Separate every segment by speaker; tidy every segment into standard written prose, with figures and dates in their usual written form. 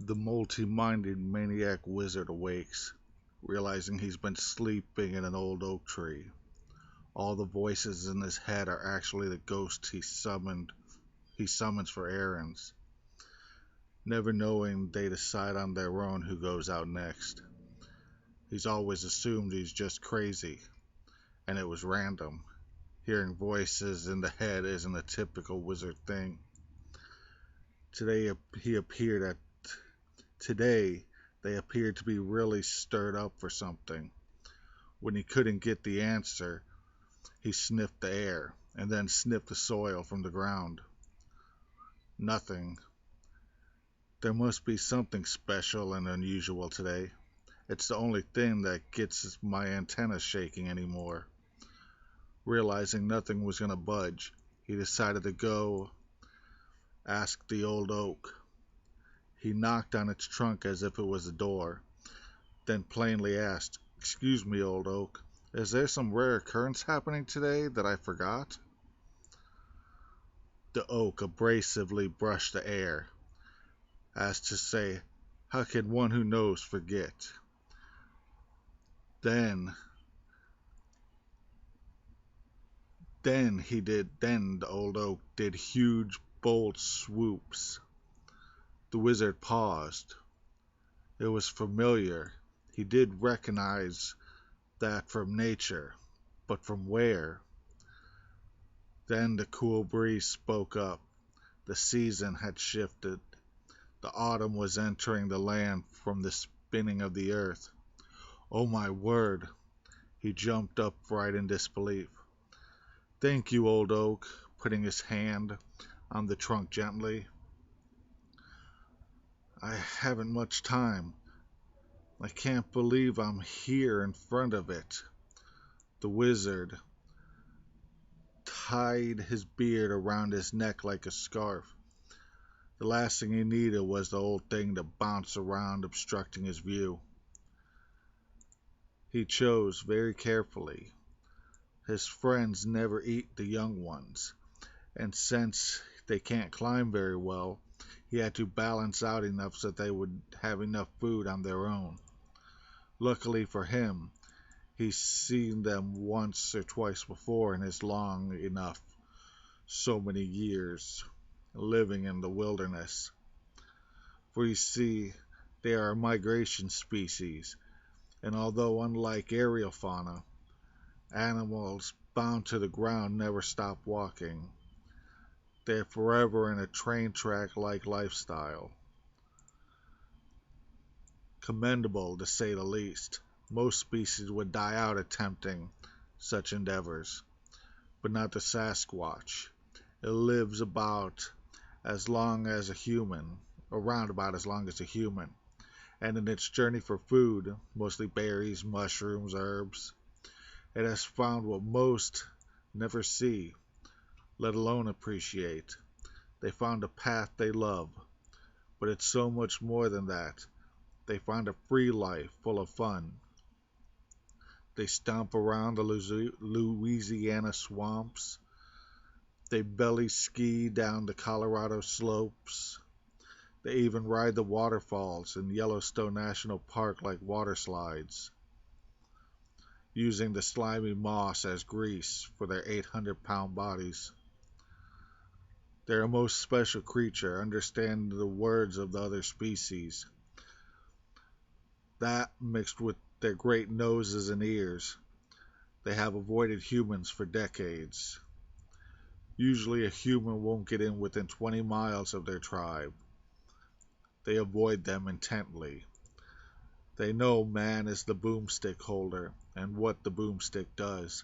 Speaker 1: The multi-minded maniac wizard awakes, realizing he's been sleeping in an old oak tree. All the voices in his head are actually the ghosts he summons for errands, never knowing they decide on their own who goes out next. He's always assumed he's just crazy, and it was random. Hearing voices in the head isn't a typical wizard thing. Today he appeared at Today they appeared to be really stirred up for something. When he couldn't get the answer, he sniffed the air, and then sniffed the soil from the ground. Nothing. There must be something special and unusual today. It's the only thing that gets my antennas shaking anymore. Realizing nothing was going to budge, he decided to go ask the old oak. He knocked on its trunk as if it was a door, then plainly asked, "Excuse me, old oak, is there some rare occurrence happening today that I forgot?" The oak abrasively brushed the air, as to say, "How can one who knows forget?" Then, then the old oak did huge, bold swoops. The wizard paused. It was familiar. He did recognize that from nature, but from where? Then the cool breeze spoke up. The season had shifted. The autumn was entering the land from the spinning of the earth. Oh my word! He jumped upright in disbelief. "Thank you, old oak," putting his hand on the trunk gently. "I haven't much time. I can't believe I'm here in front of it." The wizard tied his beard around his neck like a scarf. The last thing he needed was the old thing to bounce around, obstructing his view. He chose very carefully. His friends never eat the young ones, and since they can't climb very well, he had to balance out enough so that they would have enough food on their own. Luckily for him, he's seen them once or twice before in his long enough so many years living in the wilderness. For you see, they are a migration species, and although unlike aerial fauna, animals bound to the ground never stop walking. They're forever in a train track-like lifestyle. Commendable, to say the least. Most species would die out attempting such endeavors, but not the Sasquatch. It lives about as long as a human, around about as long as a human, and in its journey for food, mostly berries, mushrooms, herbs, it has found what most never see, let alone appreciate. They found a path they love, but it's so much more than that. They find a free life full of fun. They stomp around the Louisiana swamps. They belly ski down the Colorado slopes. They even ride the waterfalls in Yellowstone National Park like water slides, using the slimy moss as grease for their 800-pound bodies. They're a most special creature, understanding the words of the other species. That, mixed with their great noses and ears, they have avoided humans for decades. Usually a human won't get in within 20 miles of their tribe. They avoid them intently. They know man is the boomstick holder and what the boomstick does.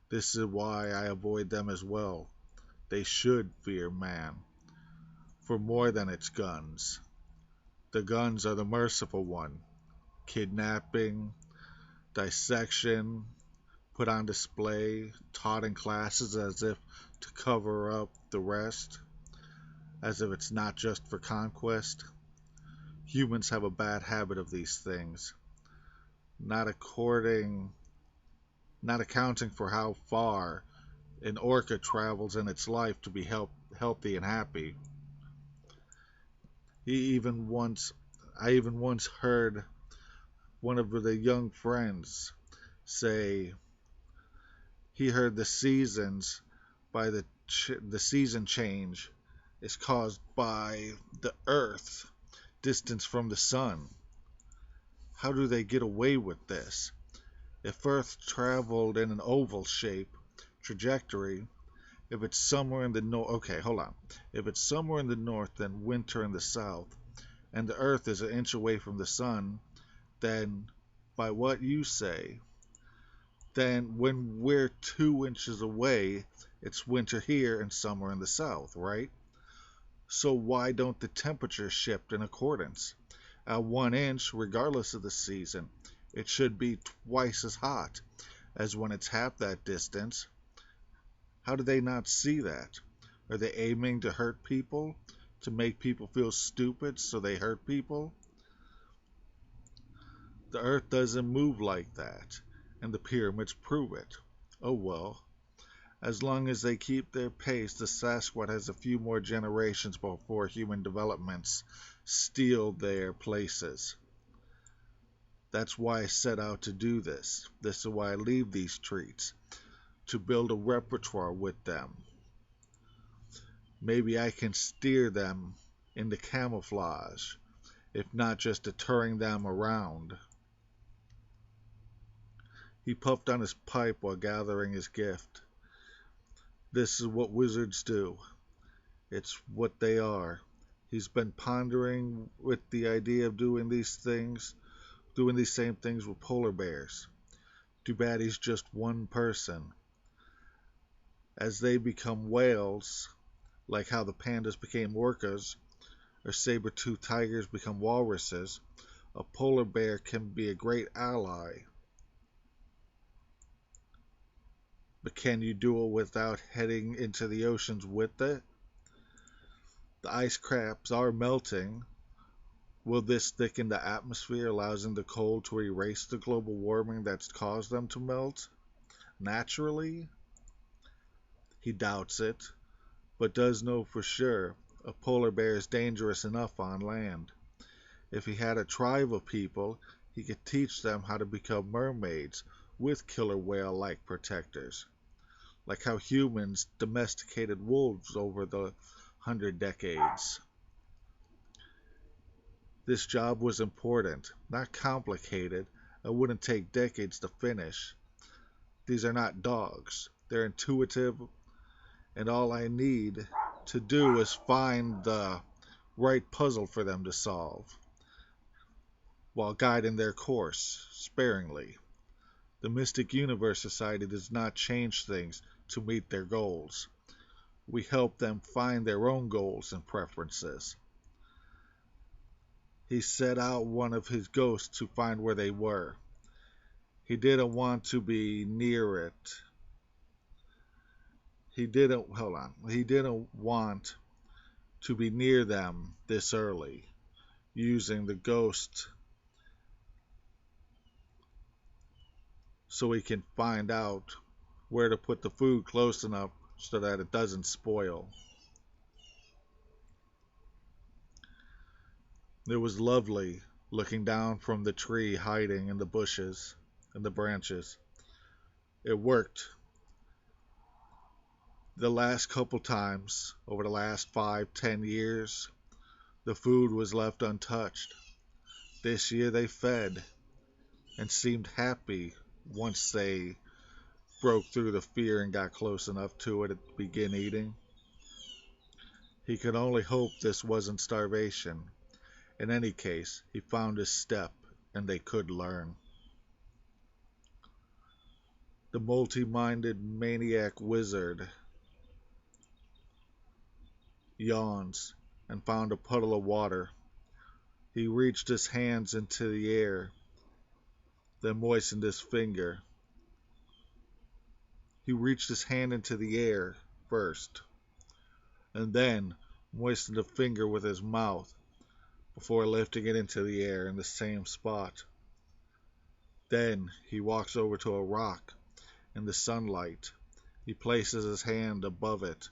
Speaker 1: This is why I avoid them as well. They should fear man, for more than its guns. The guns are the merciful one. Kidnapping, dissection, put on display, taught in classes as if to cover up the rest, as if it's not just for conquest. Humans have a bad habit of these things, not accounting for how far an orca travels in its life to be healthy and happy. He even once, I even once heard one of the young friends say he heard the season change is caused by the Earth distance from the sun. How do they get away with this? If Earth traveled in an oval shape trajectory, if it's somewhere in the north, okay, hold on. If it's somewhere in the north, then winter in the south, and the Earth is an inch away from the sun, then by what you say, then when we're 2 inches away, it's winter here and summer in the south, right? So why don't the temperatures shift in accordance? At 1 inch, regardless of the season, it should be twice as hot as when it's half that distance. How do they not see that? Are they aiming to hurt people? To make people feel stupid so they hurt people? The earth doesn't move like that, and the pyramids prove it. Oh well. As long as they keep their pace, the Sasquatch has a few more generations before human developments steal their places. That's why I set out to do this. This is why I leave these treats, to build a repertoire with them. Maybe I can steer them into camouflage, if not just deterring them around. He puffed on his pipe while gathering his gift. This is what wizards do. It's what they are. He's been pondering with the idea of doing these same things with polar bears. Too bad he's just one person. As they become whales, like how the pandas became orcas, or saber-toothed tigers become walruses, a polar bear can be a great ally. But can you do it without heading into the oceans with it? The ice caps are melting. Will this thicken the atmosphere, allowing the cold to erase the global warming that's caused them to melt? Naturally? He doubts it, but does know for sure a polar bear is dangerous enough on land. If he had a tribe of people, he could teach them how to become mermaids with killer whale-like protectors, like how humans domesticated wolves over the 100 decades. This job was important, not complicated, and wouldn't take decades to finish. These are not dogs. They're intuitive, and all I need to do is find the right puzzle for them to solve, while guiding their course sparingly. The Mystic Universe Society does not change things to meet their goals. We help them find their own goals and preferences. He set out one of his ghosts to find where they were. He didn't want to be near it. He didn't want to be near them this early, using the ghost so he can find out where to put the food close enough so that it doesn't spoil. It was lovely looking down from the tree hiding in the bushes and the branches. It worked. The last couple times, over the last 5, 10 years, the food was left untouched. This year they fed and seemed happy once they broke through the fear and got close enough to it to begin eating. He could only hope this wasn't starvation. In any case, he found his step and they could learn. The multi-minded maniac wizard yawns and found a puddle of water. He reached his hands into the air, then moistened his finger. He reached his hand into the air first, and then moistened a finger with his mouth before lifting it into the air in the same spot. Then he walks over to a rock in the sunlight. He places his hand above it,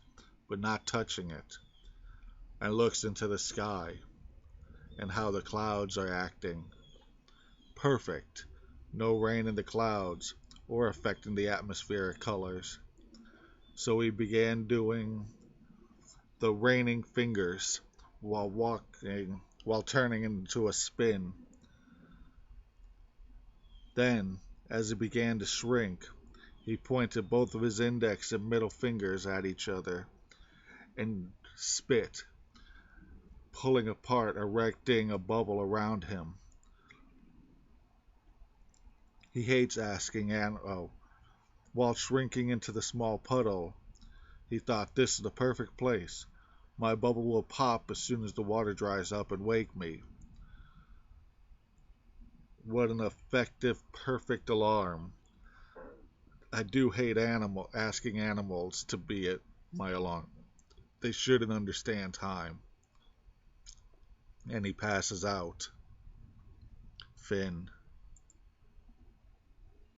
Speaker 1: but not touching it, and looks into the sky. and how the clouds are acting. Perfect. No rain in the clouds or affecting the atmospheric colors. So he began doing the raining fingers while turning into a spin. Then, as he began to shrink, he pointed both of his index and middle fingers at each other and spit, pulling apart, erecting a bubble around him. He hates asking while shrinking into the small puddle, he thought, this is the perfect place. My bubble will pop as soon as the water dries up and wake me. What an effective, perfect alarm. I do hate asking animals to be at my alarm. They shouldn't understand time. And he passes out. Finn.